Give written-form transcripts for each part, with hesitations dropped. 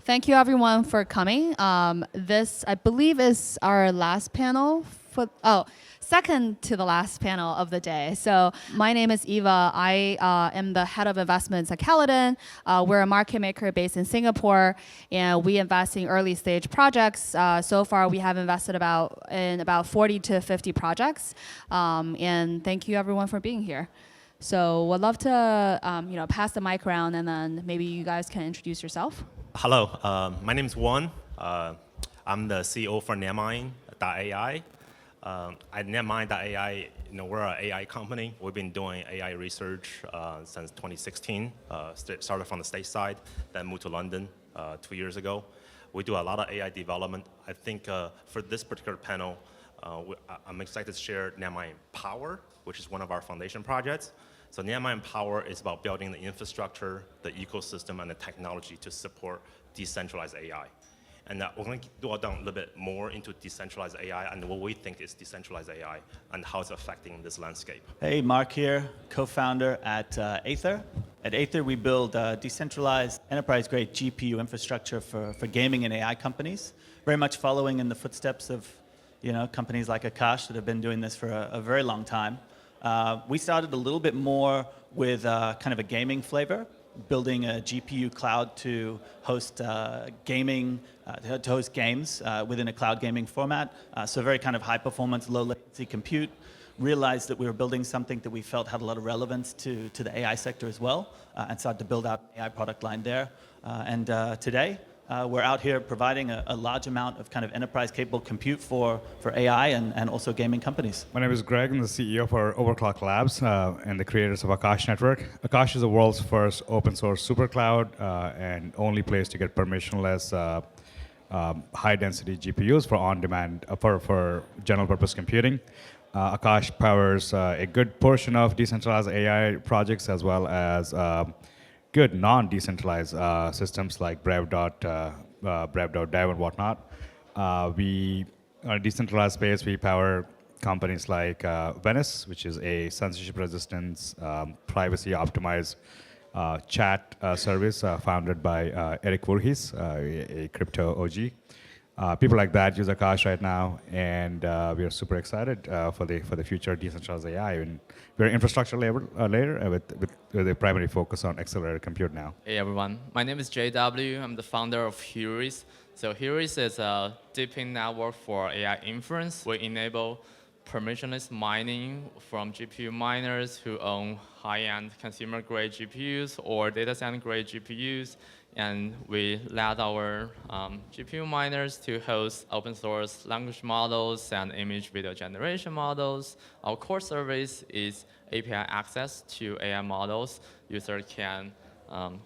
Thank you everyone for coming. This, I believe, is our last panel second to the last panel of the day. So my name is Eva. I am the head of investments at Caladan. We're a market maker based in Singapore, and we invest in early stage projects. So far, we have invested in about 40 to 50 projects. And thank you everyone for being here. So we'd love to pass the mic around, and then maybe you guys can introduce yourself. Hello, my name is Wang. I'm the CEO for Netmind.ai. At Netmind.ai, we're an AI company. We've been doing AI research since 2016. Started from the stateside, then moved to London 2 years ago. We do a lot of AI development. I think for this particular panel, I'm excited to share Netmind Power, which is one of our foundation projects. So Netmind Power is about building the infrastructure, the ecosystem, and the technology to support decentralized AI. And we're going to go down a little bit more into decentralized AI and what we think is decentralized AI and how it's affecting this landscape. Hey, Mark here, co-founder at Aethir. At Aethir, we build decentralized enterprise-grade GPU infrastructure for gaming and AI companies, very much following in the footsteps of companies like Akash that have been doing this for a very long time. We started a little bit more with kind of a gaming flavor, building a GPU cloud to host games within a cloud gaming format. So very kind of high performance, low latency compute. Realized that we were building something that we felt had a lot of relevance to the AI sector as well, and started to build out an AI product line there. And today, we're out here providing a large amount of kind of enterprise-capable compute for AI and also gaming companies. My name is Greg. I'm the CEO for Overclock Labs and the creators of Akash Network. Akash is the world's first open-source supercloud and only place to get permissionless high-density GPUs for on-demand for general-purpose computing. Akash powers a good portion of decentralized AI projects as well as good non-decentralized systems like Brev.dev and whatnot. We, on a decentralized space, we power companies like Venice, which is a censorship-resistant, privacy-optimized chat service founded by Eric Voorhees, a crypto OG. People like that use Akash right now, and we are super excited for the future of decentralized AI. And we're an infrastructure layer with a primary focus on accelerated compute now. Hey everyone, my name is JW. I'm the founder of Heurist. So Heurist is a deeping network for AI inference. We enable permissionless mining from GPU miners who own high-end consumer-grade GPUs or data center-grade GPUs. And we let our GPU miners to host open source language models and image video generation models. Our core service is API access to AI models. Users can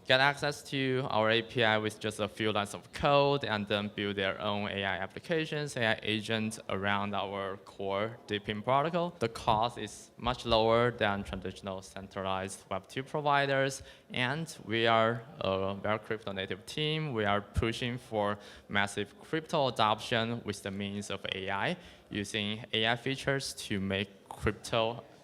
get access to our API with just a few lines of code and then build their own AI applications, AI agents around our core deepin protocol. The cost is much lower than traditional centralized Web2 providers, and we are a very crypto native team. We are pushing for massive crypto adoption with the means of AI, using AI features to make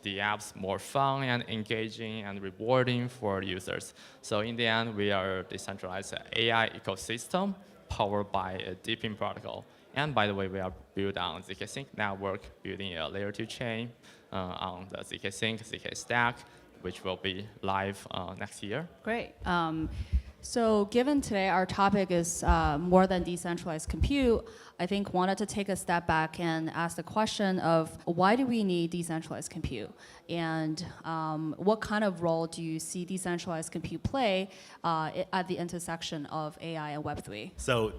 the apps more fun and engaging and rewarding for users. So in the end, we are a decentralized AI ecosystem powered by a deepin protocol. And by the way, we are built on ZK Sync network, building a layer 2 chain on the ZK Sync, ZK stack, which will be live next year. Great. So given today our topic is more than decentralized compute, I think wanted to take a step back and ask the question of why do we need decentralized compute? And what kind of role do you see decentralized compute play at the intersection of AI and Web3? So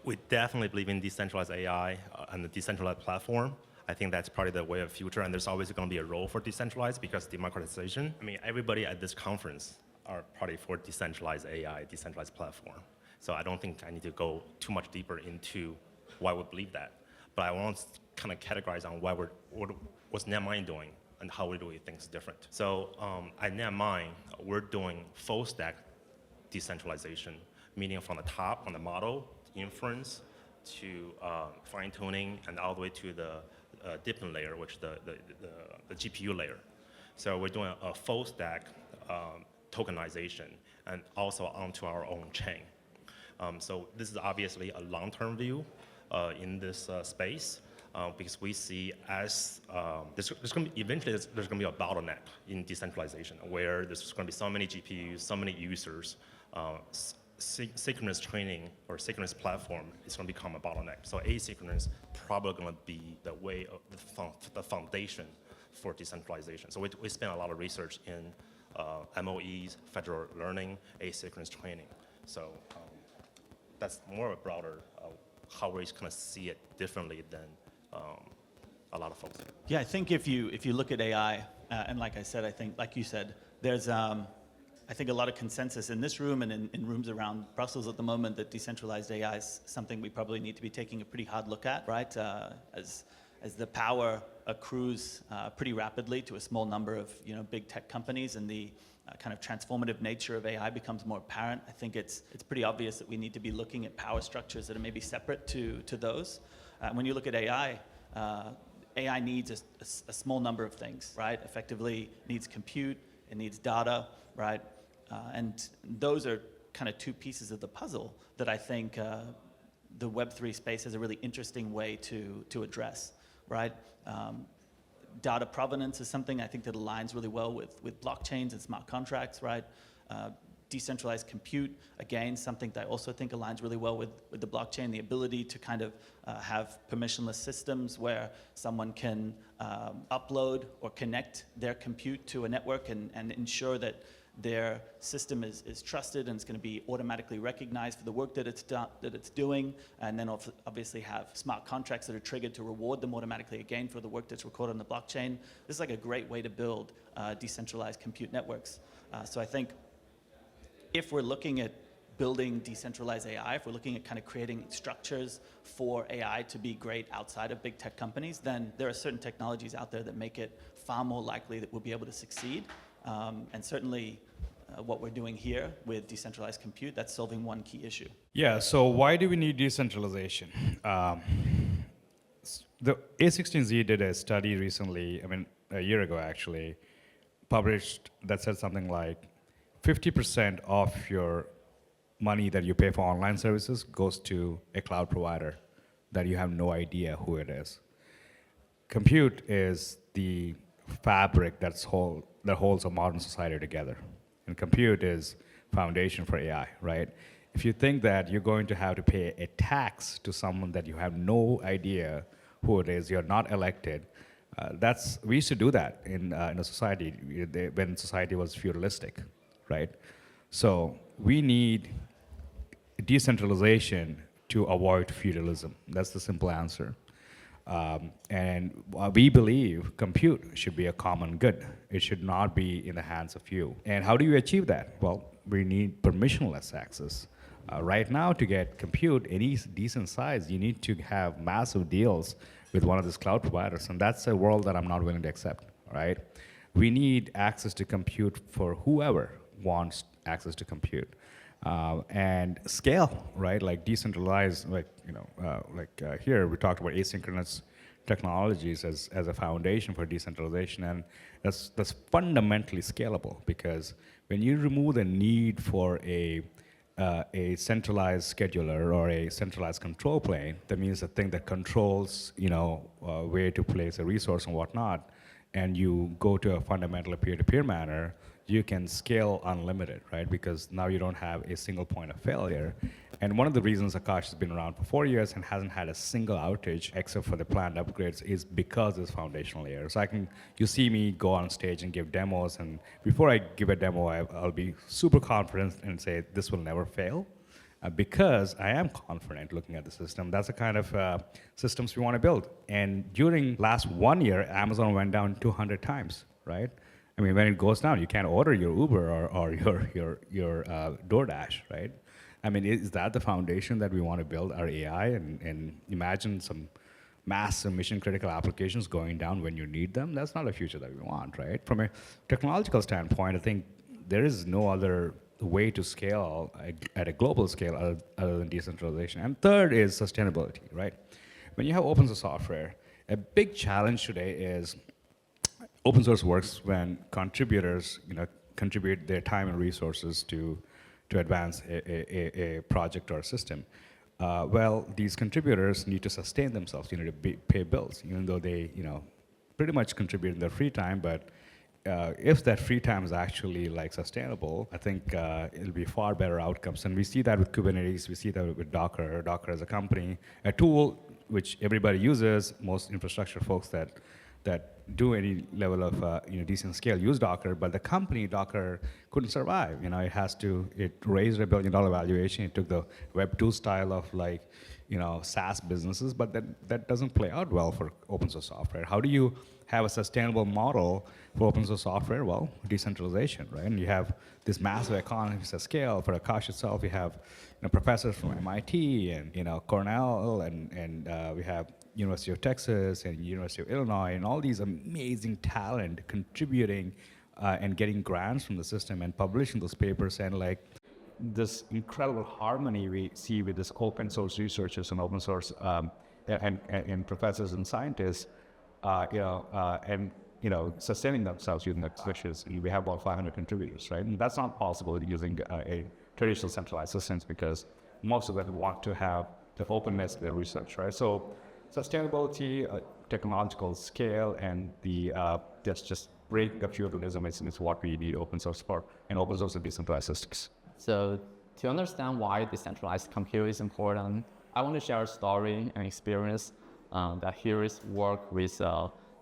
we definitely believe in decentralized AI and the decentralized platform. I think that's probably the way of the future, and there's always going to be a role for decentralized because democratization. I mean, everybody at this conference are probably for decentralized AI, decentralized platform. So I don't think I need to go too much deeper into why we believe that. But I want to kind of categorize on what's Netmind doing and how we're doing things different. So at Netmind, we're doing full stack decentralization, meaning from the top, on the model, inference, to fine tuning, and all the way to the deepin layer, which is the GPU layer. So we're doing a full stack tokenization and also onto our own chain. So this is obviously a long-term view in this space. Because we see as eventually there's going to be a bottleneck in decentralization where there's going to be so many GPUs, so many users, synchronous training or synchronous platform is going to become a bottleneck. So asynchronous probably going to be the way of the foundation for decentralization. So we spend a lot of research in MOEs, federal learning, asynchronous training. So that's more of a broader how we kind of see it differently than a lot of folks. Yeah, I think if you look at AI, and like I said, I think, like you said, there's I think a lot of consensus in this room and in rooms around Brussels at the moment that decentralized AI is something we probably need to be taking a pretty hard look at, right? As the power accrues pretty rapidly to a small number of big tech companies and the kind of transformative nature of AI becomes more apparent, I think it's pretty obvious that we need to be looking at power structures that are maybe separate to those. When you look at AI, AI needs a small number of things, right? Effectively needs compute, it needs data, right? And those are kind of two pieces of the puzzle that I think the Web3 space has a really interesting way to address, right? Data provenance is something I think that aligns really well with blockchains and smart contracts, right? Decentralized compute, again, something that I also think aligns really well with the blockchain, the ability to kind of have permissionless systems where someone can upload or connect their compute to a network and ensure that their system is trusted and it's going to be automatically recognized for the work that it's doing, and then obviously have smart contracts that are triggered to reward them automatically again for the work that's recorded on the blockchain. This is like a great way to build decentralized compute networks. So I think if we're looking at building decentralized AI, if we're looking at kind of creating structures for AI to be great outside of big tech companies, then there are certain technologies out there that make it far more likely that we'll be able to succeed. And certainly what we're doing here with decentralized compute, that's solving one key issue. Yeah, so why do we need decentralization? The A16Z did a study recently, I mean, a year ago actually, published that said something like 50% of your money that you pay for online services goes to a cloud provider that you have no idea who it is. Compute is the fabric that holds a modern society together. And compute is foundation for AI, right? If you think that you're going to have to pay a tax to someone that you have no idea who it is, you're not elected, we used to do that in a society when society was feudalistic, right? So we need decentralization to avoid feudalism. That's the simple answer. And we believe compute should be a common good. It should not be in the hands of few. And how do you achieve that? Well, we need permissionless access. Right now, to get compute any decent size, you need to have massive deals with one of these cloud providers, and that's a world that I'm not willing to accept, right? We need access to compute for whoever wants access to compute. And scale, right? Like decentralized, here we talked about asynchronous technologies as a foundation for decentralization, and that's fundamentally scalable, because when you remove the need for a centralized scheduler or a centralized control plane, that means the thing that controls, where to place a resource and whatnot, and you go to a fundamental peer-to-peer manner, you can scale unlimited, right? Because now you don't have a single point of failure. And one of the reasons Akash has been around for 4 years and hasn't had a single outage except for the planned upgrades is because of this foundational layer. So you see me go on stage and give demos, and before I give a demo, I'll be super confident and say, this will never fail. Because I am confident looking at the system. That's the kind of systems we want to build. And during last 1 year, Amazon went down 200 times, right? I mean, when it goes down, you can't order your Uber or your DoorDash, right? I mean, is that the foundation that we want to build our AI and imagine some massive mission-critical applications going down when you need them? That's not a future that we want, right? From a technological standpoint, I think there is no other way to scale at a global scale other than decentralization. And third is sustainability, right? When you have open source software, a big challenge today is open source works when contributors contribute their time and resources to to advance a project or a system. Well, these contributors need to sustain themselves, you know, to pay bills, even though they, you know, pretty much contribute in their free time. But if that free time is actually like sustainable, I think it'll be far better outcomes. And we see that with Kubernetes, we see that with Docker. Docker as a company, a tool which everybody uses, most infrastructure folks that do any level of you know, decent scale use Docker, but the company Docker couldn't survive. You know, it raised $1 billion valuation. It took the Web 2 style of like, you know, SaaS businesses, but that doesn't play out well for open source software. How do you have a sustainable model for open source software? Well, decentralization, right? And you have this massive economies of scale. For Akash itself, you have, you know, professors from MIT and, you know, Cornell, and we have University of Texas and University of Illinois, and all these amazing talent contributing and getting grants from the system and publishing those papers, and like this incredible harmony we see with this open source researchers and open source and professors and scientists, and you know, sustaining themselves using the switches. We have about 500 contributors, right? And that's not possible using a traditional centralized systems, because most of them want to have the openness of their research, right? So sustainability, technological scale, and the just breaking of feudalism is what we need open source for, and open source and decentralized systems. So to understand why decentralized compute is important, I want to share a story and experience that Heurist worked with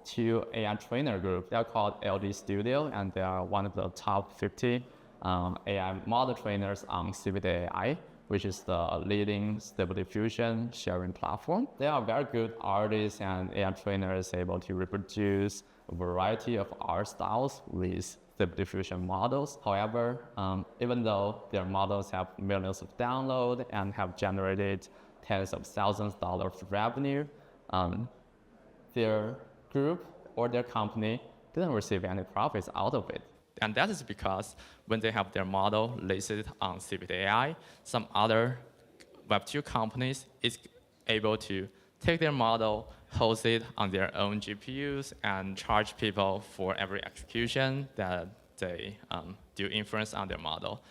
two AI trainer groups. They are called LD Studio, and they are one of the top 50 AI model trainers on Stability AI, which is the leading Stable Diffusion sharing platform. They are very good artists and AI trainers able to reproduce a variety of art styles with Stable Diffusion models. However, even though their models have millions of downloads and have generated tens of thousands of dollars of revenue, their group or their company didn't receive any profits out of it. And that is because when they have their model listed on Stability AI, some other Web2 companies is able to take their model, host it on their own GPUs, and charge people for every execution that they do inference on their model.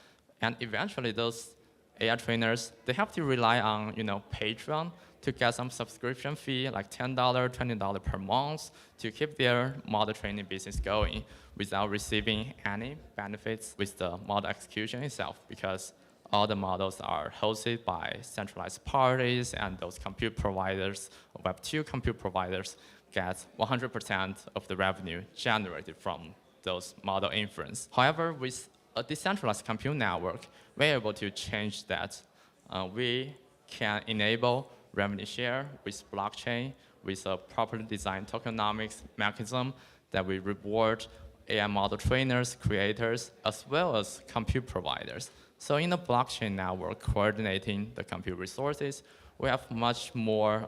And eventually, those AI trainers, they have to rely on, you know, Patreon to get some subscription fee, like $10, $20 per month, to keep their model training business going without receiving any benefits with the model execution itself, because all the models are hosted by centralized parties, and those compute providers, Web2 compute providers, get 100% of the revenue generated from those model inference. However, with a decentralized compute network, we're able to change that. We can enable revenue share with blockchain, with a properly designed tokenomics mechanism that we reward AI model trainers, creators, as well as compute providers. So in the blockchain network coordinating the compute resources, we have much more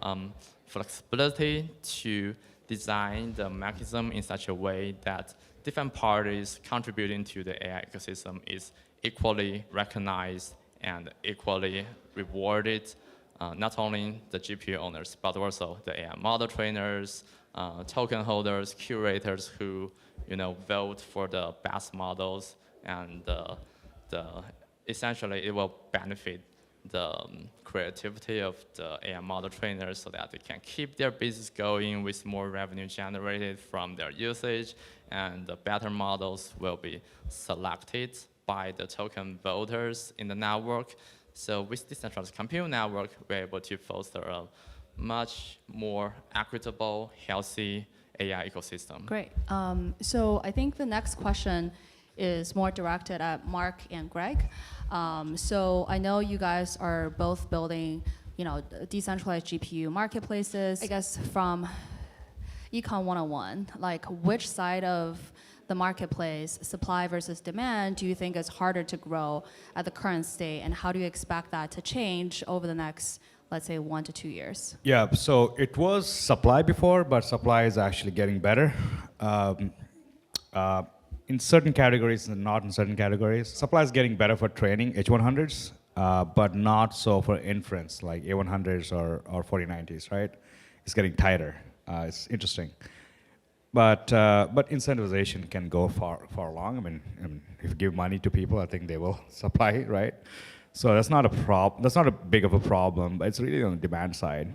flexibility to design the mechanism in such a way that different parties contributing to the AI ecosystem is equally recognized and equally rewarded. Not only the GPU owners, but also the AI model trainers, token holders, curators who, you know, vote for the best models, and essentially it will benefit the creativity of the AI model trainers so that they can keep their business going with more revenue generated from their usage, and the better models will be selected by the token voters in the network. So with decentralized compute network, we're able to foster a much more equitable, healthy AI ecosystem. Great. So I think the next question is more directed at Mark and Greg. So I know you guys are both building, you know, decentralized GPU marketplaces. I guess from Econ 101, like which side of the marketplace, supply versus demand, do you think is harder to grow at the current state, and how do you expect that to change over the next, let's say, 1 to 2 years? Yeah, so it was supply before, but supply is actually getting better. In certain categories and not in certain categories. Supply is getting better for training H100s, but not so for inference, like A100s or 4090s, right? It's getting tighter. It's interesting. But incentivization can go far along. I mean, if you give money to people, I think they will supply, right? So that's not a problem. That's not a big of a problem. But it's really on the demand side.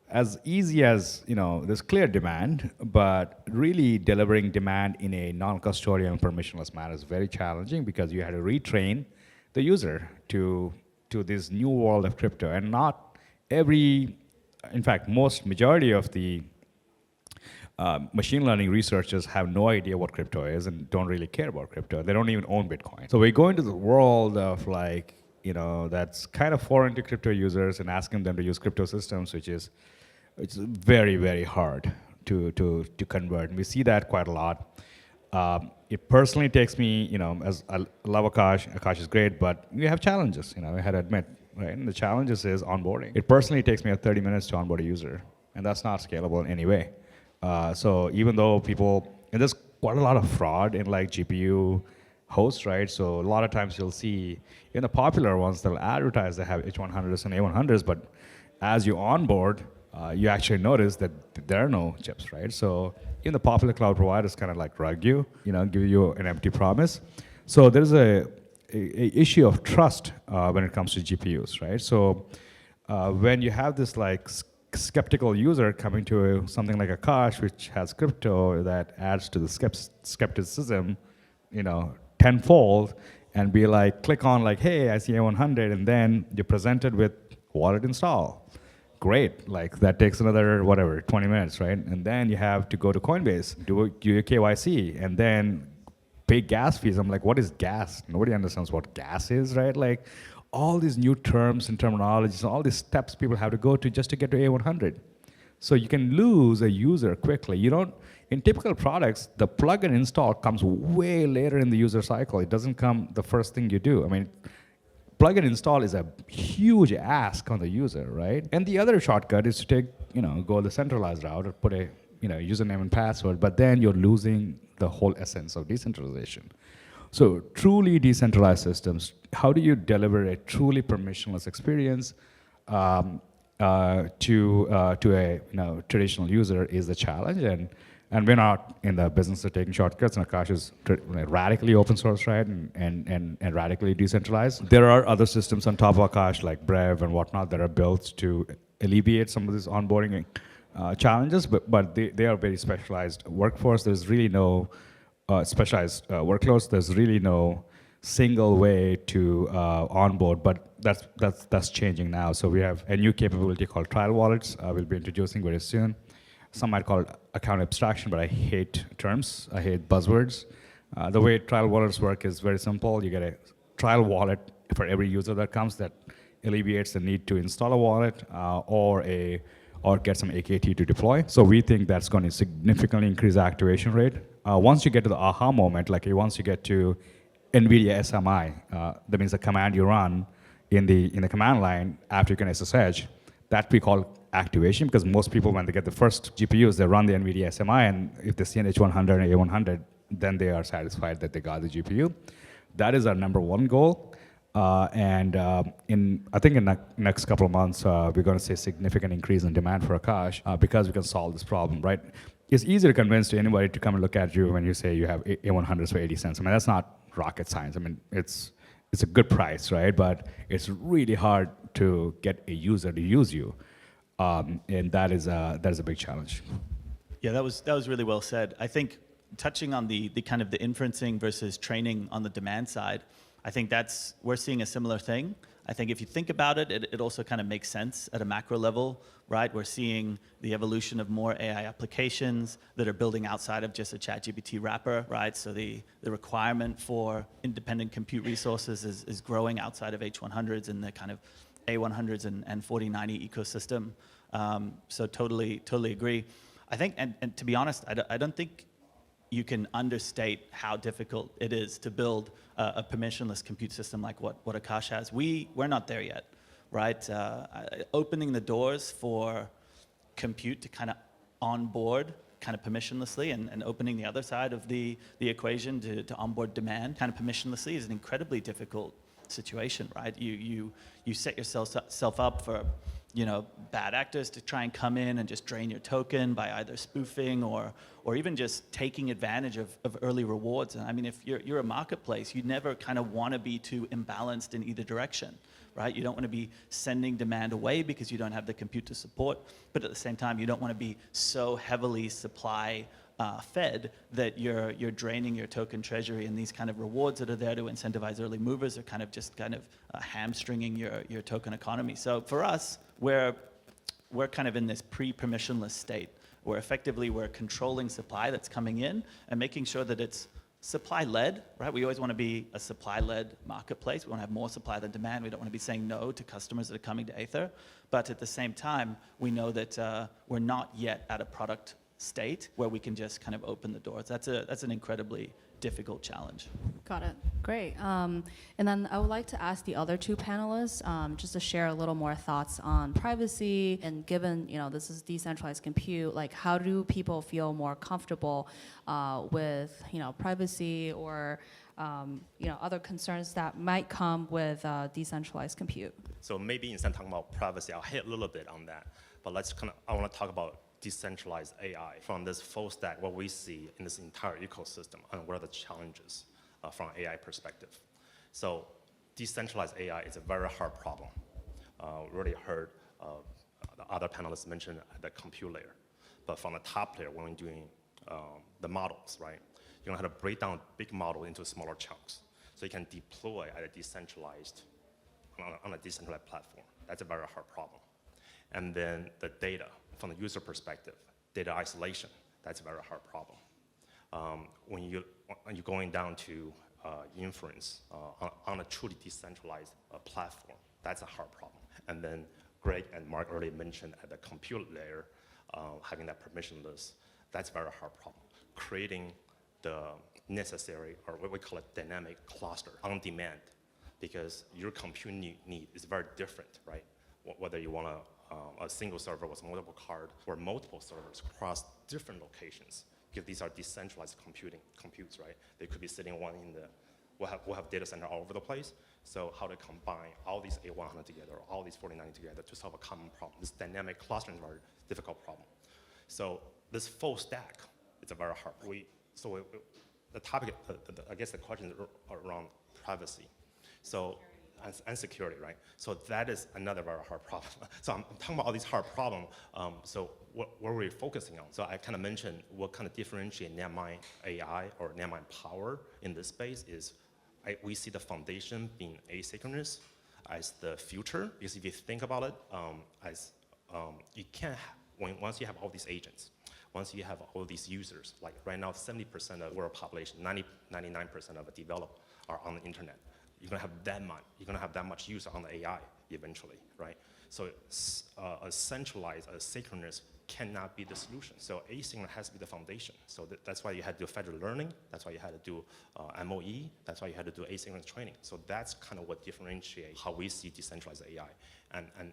As easy as, there's clear demand, but really delivering demand in a non-custodial permissionless manner is very challenging because you had to retrain the user to this new world of crypto. And not in fact, majority of the machine learning researchers have no idea what crypto is and don't really care about crypto. They don't even own Bitcoin. So we go into the world of that's kind of foreign to crypto users and asking them to use crypto systems, it's very, very hard to convert. And we see that quite a lot. It personally takes me, as I love Akash. Akash is great, but we have challenges, I had to admit, right? And the challenges is onboarding. It personally takes me 30 minutes to onboard a user, and that's not scalable in any way. So even though and there's quite a lot of fraud in GPU hosts, right? So a lot of times you'll see in the popular ones, they'll advertise they have H100s and A100s, but as you onboard, you actually notice that there are no chips, right? So in the popular cloud providers kind of rug you, give you an empty promise. So there's a issue of trust when it comes to GPUs, right? So when you have this skeptical user coming to something like Akash, which has crypto, that adds to the skepticism, tenfold, and be click on hey, I see A100, and then you're presented with wallet install. Great, that takes another 20 minutes, right? And then you have to go to Coinbase, do your KYC, and then pay gas fees. I'm what is gas? Nobody understands what gas is, right? All these new terms and terminologies, all these steps people have to go to just to get to A100. So you can lose a user quickly. In typical products, the plug and install comes way later in the user cycle. It doesn't come the first thing you do. I mean, plug and install is a huge ask on the user, right? And the other shortcut is to go the centralized route or put a username and password, but then you're losing the whole essence of decentralization. So truly decentralized systems, how do you deliver a truly permissionless experience to a traditional user is the challenge, and we're not in the business of taking shortcuts. And Akash is radically open source, right, and radically decentralized. There are other systems on top of Akash like Brev and whatnot that are built to alleviate some of these onboarding challenges, but they are very specialized workforce. There's really no specialized workloads. There's really no single way to onboard, but that's changing now. So we have a new capability called trial wallets. We'll be introducing very soon. Some might call it account abstraction, but I hate terms. I hate buzzwords. The way trial wallets work is very simple. You get a trial wallet for every user that comes that alleviates the need to install a wallet or get some AKT to deploy. So we think that's going to significantly increase the activation rate. Once you get to the aha moment, once you get to NVIDIA SMI, that means the command you run in the command line after you can SSH, that we call activation, because most people, when they get the first GPUs, they run the NVIDIA SMI, and if they see an H100 and A100, then they are satisfied that they got the GPU. That is our number one goal. And I think in the next couple of months, we're going to see a significant increase in demand for Akash because we can solve this problem, right? It's easy to convince anybody to come and look at you when you say you have A100s for 80 cents. I mean, that's not rocket science. I mean, it's a good price, right? But it's really hard to get a user to use you, and that is a big challenge. Yeah, that was really well said. I think touching on the kind of the inferencing versus training on the demand side, I think we're seeing a similar thing. I think if you think about it, it also kind of makes sense at a macro level, right? We're seeing the evolution of more AI applications that are building outside of just a ChatGPT wrapper, right? So the requirement for independent compute resources is growing outside of H100s and the kind of A100s and 4090 ecosystem. So totally agree. I think, and to be honest, I don't think you can understate how difficult it is to build a permissionless compute system like what Akash has. We're not there yet, right? Opening the doors for compute to kind of onboard kind of permissionlessly and opening the other side of the equation to onboard demand kind of permissionlessly is an incredibly difficult situation, right? You set yourself up for bad actors to try and come in and just drain your token by either spoofing or even just taking advantage of early rewards. And I mean, if you're a marketplace, you never kind of want to be too imbalanced in either direction, right? You don't want to be sending demand away because you don't have the compute to support, but at the same time, you don't want to be so heavily supply fed that you're draining your token treasury, and these kind of rewards that are there to incentivize early movers are kind of hamstringing your token economy. So for us, we're kind of in this pre-permissionless state where effectively we're controlling supply that's coming in and making sure that it's supply-led, right? We always want to be a supply-led marketplace. We want to have more supply than demand. We don't want to be saying no to customers that are coming to Aethir. But at the same time, we know that we're not yet at a product state where we can just kind of open the doors. That's an incredibly difficult challenge. Got it. Great. And then I would like to ask the other two panelists just to share a little more thoughts on privacy. And given this is decentralized compute, like how do people feel more comfortable with privacy or other concerns that might come with decentralized compute? So maybe instead of talking about privacy, I'll hit a little bit on that. But I want to talk about decentralized AI from this full stack, what we see in this entire ecosystem, and what are the challenges from an AI perspective. So decentralized AI is a very hard problem. We already heard the other panelists mention the compute layer. But from the top layer, when we're doing the models, right, you're going to have to break down a big model into smaller chunks so you can deploy at a decentralized, on a decentralized platform. That's a very hard problem. And then the data, from the user perspective, data isolation, that's a very hard problem. When you're going down to inference on a truly decentralized platform, that's a hard problem. And then Greg and Mark already mentioned at the compute layer, having that permissionless, that's a very hard problem. Creating the necessary, or what we call a dynamic cluster on demand, because your compute need is very different, right? Whether you want a single server with multiple cards or multiple servers across different locations, because these are decentralized computes, right? They could be sitting one in the, we'll have data center all over the place. So how to combine all these A100 together, or all these 49 together to solve a common problem. This dynamic clustering is a very difficult problem. So this full stack, it's a very hard problem. The topic, I guess the question is around privacy. So, and security, right? So that is another very hard problem. So I'm talking about all these hard problems. So what are we focusing on? So I kind of mentioned what kind of differentiate Netmind AI or Netmind power in this space is we see the foundation being asynchronous as the future. Because if you think about it, you can't, once you have all these agents, once you have all these users, like right now 70% of world population, 99% of the developers are on the internet. You're gonna have that much user on the AI eventually, right? So a centralized, a synchronous cannot be the solution. So asynchronous has to be the foundation. So that's why you had to do federated learning. That's why you had to do MOE. That's why you had to do asynchronous training. So that's kind of what differentiates how we see decentralized AI. And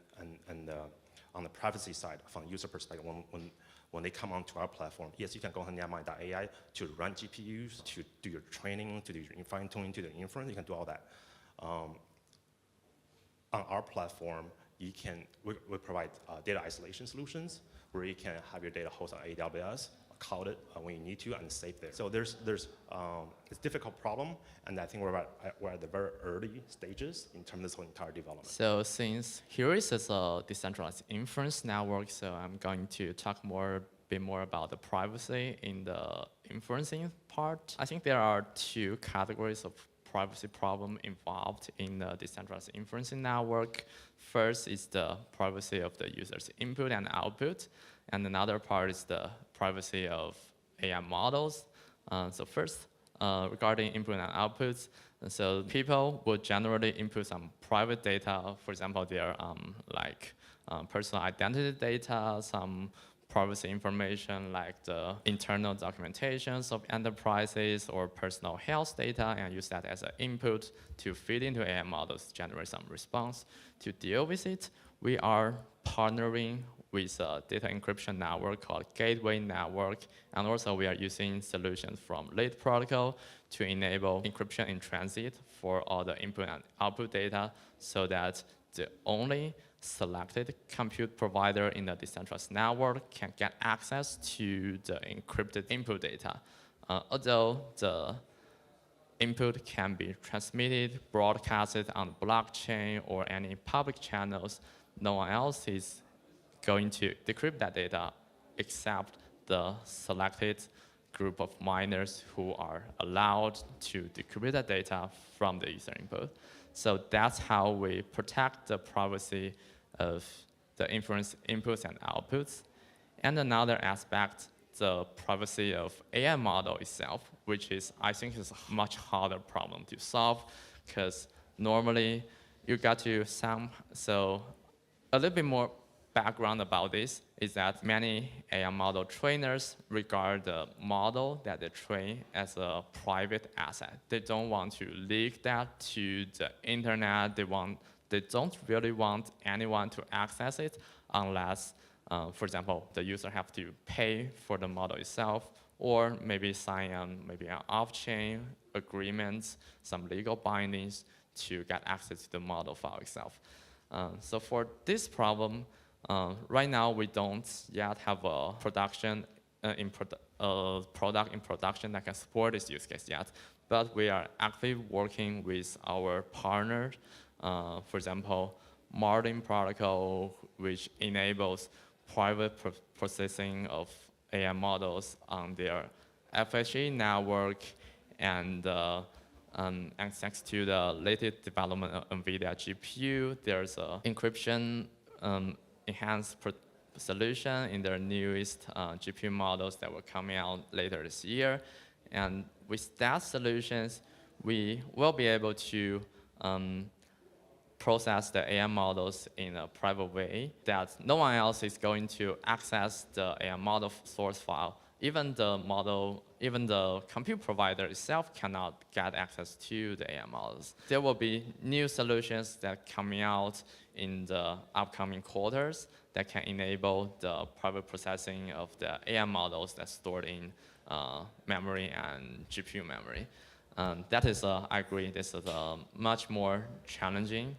on the privacy side, from a user perspective, when they come onto our platform, yes, you can go on Netmind.ai to run GPUs, to do your training, to do your fine tuning, to do the inference. You can do all that. On our platform, we provide data isolation solutions where you can have your data hosted on AWS, cloud it when you need to, and save there. So it's a difficult problem, and I think we're at the very early stages in terms of this whole entire development. So since Heurist is a decentralized inference network, so I'm going to talk a bit more about the privacy in the inferencing part. I think there are two categories of privacy problem involved in the decentralized inferencing network. First is the privacy of the user's input and output, and another part is the privacy of AI models. So first, regarding input and outputs, so people would generally input some private data, for example, their personal identity data, some privacy information like the internal documentations of enterprises or personal health data, and use that as an input to feed into AI models to generate some response. To deal with it, we are partnering with a data encryption network called Gateway Network, and also we are using solutions from Late Protocol to enable encryption in transit for all the input and output data, so that the only selected compute provider in the decentralized network can get access to the encrypted input data. Although the input can be transmitted, broadcasted on the blockchain or any public channels, no one else is going to decrypt that data except the selected group of miners who are allowed to decrypt that data from the Ether input. So that's how we protect the privacy of the inference inputs and outputs. And another aspect, the privacy of AI model itself, which is, I think, is a much harder problem to solve, because normally you got to so a little bit more background about this is that many AI model trainers regard the model that they train as a private asset. They don't want to leak that to the internet. They don't really want anyone to access it unless, for example, the user have to pay for the model itself, or maybe sign maybe an off-chain agreement, some legal bindings to get access to the model file itself. So for this problem, right now we don't yet have a product in production that can support this use case yet, but we are actively working with our partners. For example, Martin protocol, which enables private processing of AI models on their FHE network, and thanks to the latest development of NVIDIA GPU, there's an encryption enhanced solution in their newest GPU models that will coming out later this year. And with that solutions, we will be able to process the AI models in a private way that no one else is going to access the AI model source file. Even the compute provider itself cannot get access to the AI models. There will be new solutions that coming out in the upcoming quarters that can enable the private processing of the AI models that's stored in memory and GPU memory. That is, I agree, this is much more challenging.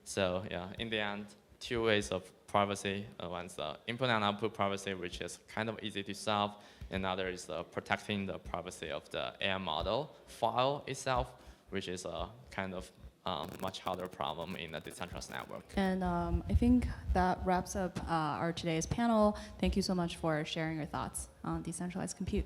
So yeah, in the end, two ways of privacy. One's the input and output privacy, which is kind of easy to solve. Another is protecting the privacy of the AI model file itself, which is a kind of much harder problem in a decentralized network. And I think that wraps up our today's panel. Thank you so much for sharing your thoughts on decentralized compute.